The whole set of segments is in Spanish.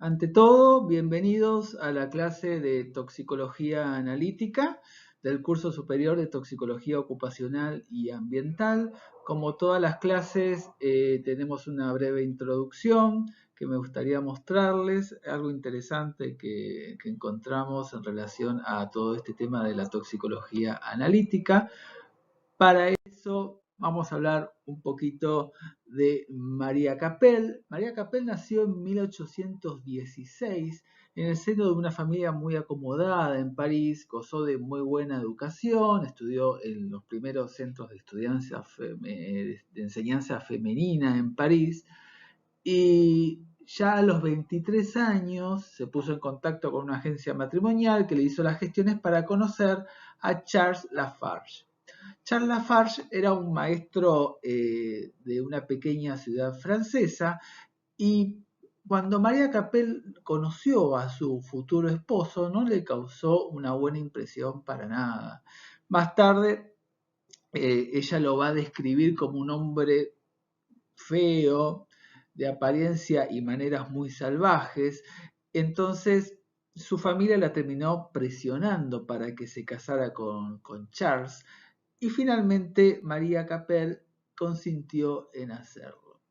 Ante todo, bienvenidos a la clase de Toxicología Analítica del curso superior de Toxicología Ocupacional y Ambiental. Como todas las clases, tenemos una breve introducción que me gustaría mostrarles, algo interesante que encontramos en relación a todo este tema de la toxicología analítica. Para eso vamos a hablar un poquito de María Capel. María Capel nació en 1816 en el seno de una familia muy acomodada en París, gozó de muy buena educación, estudió en los primeros centros de enseñanza femenina en París y ya a los 23 años se puso en contacto con una agencia matrimonial que le hizo las gestiones para conocer a Charles Lafarge. Charles Lafarge era un maestro de una pequeña ciudad francesa y cuando María Capel conoció a su futuro esposo no le causó una buena impresión para nada. Más tarde ella lo va a describir como un hombre feo, de apariencia y maneras muy salvajes. Entonces su familia la terminó presionando para que se casara con Charles y finalmente María Capel consintió en hacerlo.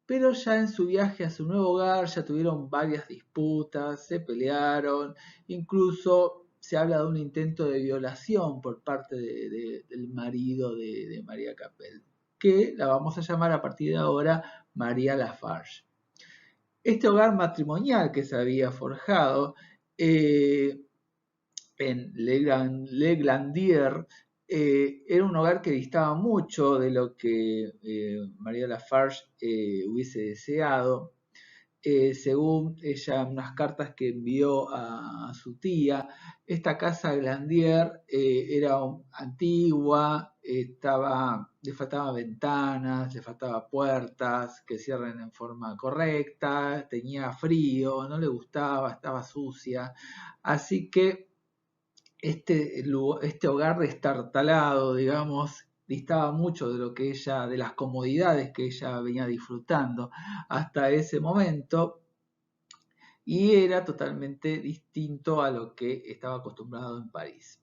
Pero ya en su viaje a su nuevo hogar ya tuvieron varias disputas, se pelearon, incluso se habla de un intento de violación por parte del marido de María Capel, que la vamos a llamar a partir de ahora María Lafarge. Este hogar matrimonial que se había forjado en Le Glandier era un hogar que distaba mucho de lo que María Lafarge hubiese deseado. Según ella, unas cartas que envió a su tía, esta casa Glandier era antigua, le faltaban ventanas, le faltaban puertas que cierren en forma correcta, tenía frío, no le gustaba, estaba sucia. Así que este hogar destartalado, digamos, distaba mucho de lo que ella, de las comodidades que ella venía disfrutando hasta ese momento y era totalmente distinto a lo que estaba acostumbrado en París.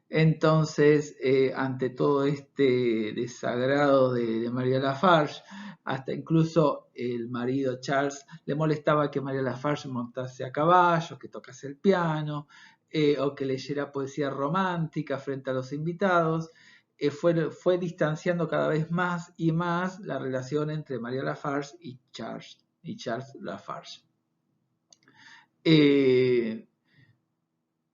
Entonces, ante todo este desagrado de María Lafarge, hasta incluso el marido Charles le molestaba que María Lafarge montase a caballo, que tocase el piano, o que leyera poesía romántica frente a los invitados. Fue distanciando cada vez más y más la relación entre María Lafarge y Charles Lafarge.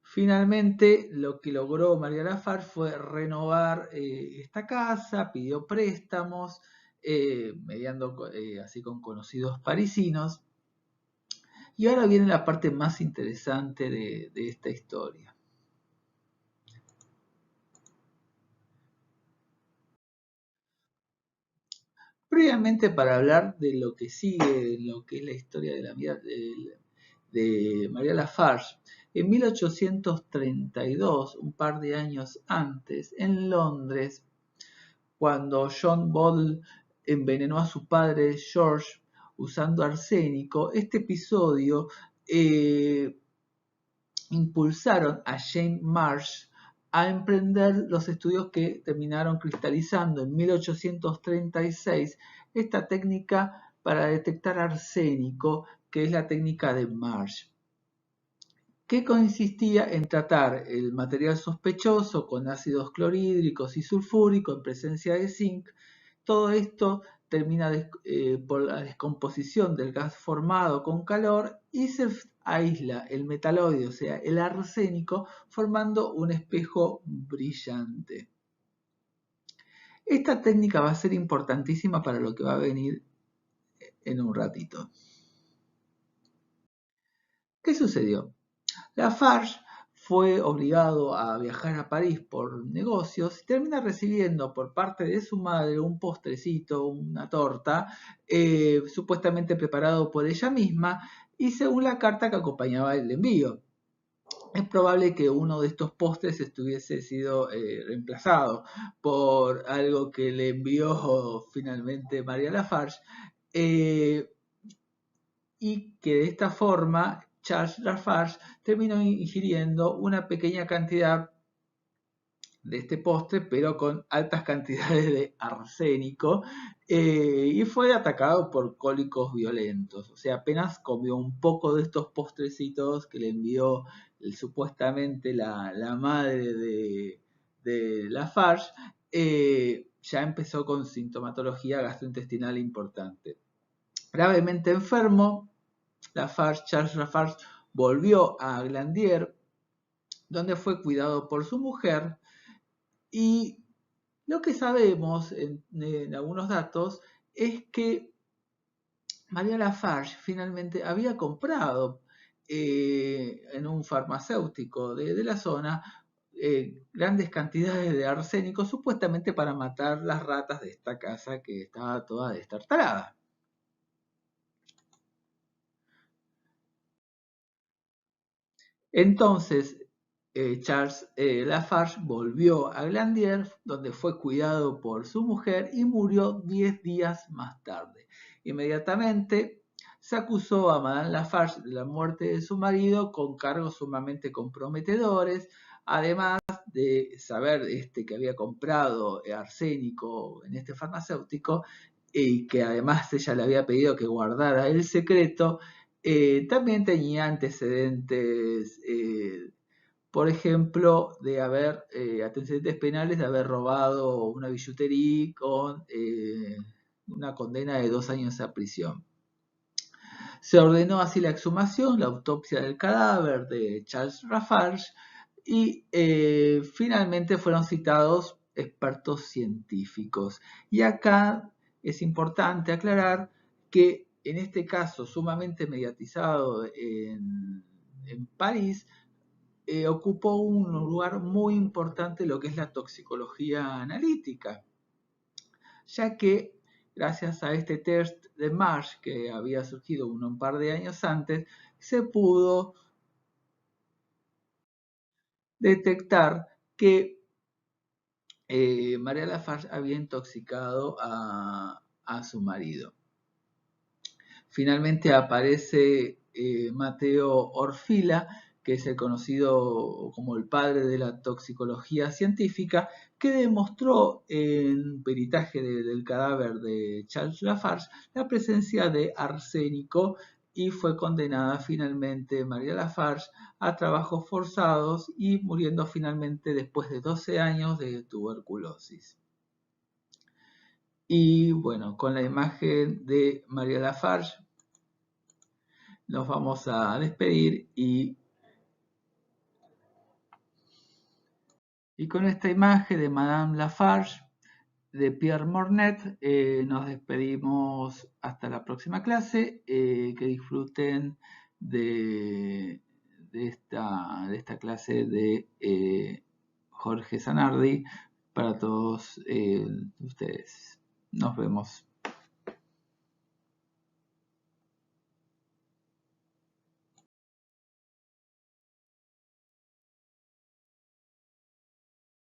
Finalmente, lo que logró María Lafarge fue renovar esta casa, pidió préstamos, mediando así con conocidos parisinos. Y ahora viene la parte más interesante de esta historia. Previamente, para hablar de lo que sigue, lo que es la historia de la vida de María Lafarge, en 1832, un par de años antes, en Londres, cuando John Boyle envenenó a su padre George usando arsénico, este episodio impulsaron a Jane Marsh a emprender los estudios que terminaron cristalizando en 1836 esta técnica para detectar arsénico, que es la técnica de Marsh, que consistía en tratar el material sospechoso con ácidos clorhídricos y sulfúrico en presencia de zinc. Todo esto termina por la descomposición del gas formado con calor y se aísla el metaloide, o sea, el arsénico, formando un espejo brillante. Esta técnica va a ser importantísima para lo que va a venir en un ratito. ¿Qué sucedió? Lafarge fue obligado a viajar a París por negocios y termina recibiendo por parte de su madre un postrecito, una torta, supuestamente preparado por ella misma y según la carta que acompañaba el envío. Es probable que uno de estos postres estuviese sido reemplazado por algo que le envió finalmente María Lafarge. y que de esta forma Charles Lafarge terminó ingiriendo una pequeña cantidad de este postre, pero con altas cantidades de arsénico, y fue atacado por cólicos violentos. O sea, apenas comió un poco de estos postrecitos que le envió supuestamente la madre de Lafarge, ya empezó con sintomatología gastrointestinal importante. Gravemente enfermo, Charles Lafarge volvió a Glandier, donde fue cuidado por su mujer, y lo que sabemos en algunos datos es que María Lafarge finalmente había comprado en un farmacéutico de la zona grandes cantidades de arsénico, supuestamente para matar las ratas de esta casa que estaba toda destartalada. Entonces, Charles Lafarge volvió a Glandier, donde fue cuidado por su mujer y murió 10 días más tarde. Inmediatamente se acusó a Madame Lafarge de la muerte de su marido con cargos sumamente comprometedores, además de saber que había comprado arsénico en este farmacéutico y que además ella le había pedido que guardara el secreto. También tenía antecedentes, por ejemplo, de haber antecedentes penales de haber robado una billutería con una condena de 2 años a prisión. Se ordenó así la exhumación, la autopsia del cadáver de Charles Lafarge y finalmente fueron citados expertos científicos. Y acá es importante aclarar que en este caso sumamente mediatizado en París, ocupó un lugar muy importante lo que es la toxicología analítica, ya que gracias a este test de Marsh que había surgido un par de años antes, se pudo detectar que María Lafarge había intoxicado a su marido. Finalmente aparece Matteo Orfila, que es el conocido como el padre de la toxicología científica, que demostró en peritaje del cadáver de Charles Lafarge la presencia de arsénico y fue condenada finalmente María Lafarge a trabajos forzados y muriendo finalmente después de 12 años de tuberculosis. Y bueno, con la imagen de María Lafarge nos vamos a despedir y con esta imagen de Madame Lafarge de Pierre Mornet nos despedimos hasta la próxima clase. Que disfruten de esta clase de Jorge Zanardi para todos ustedes. Nos vemos.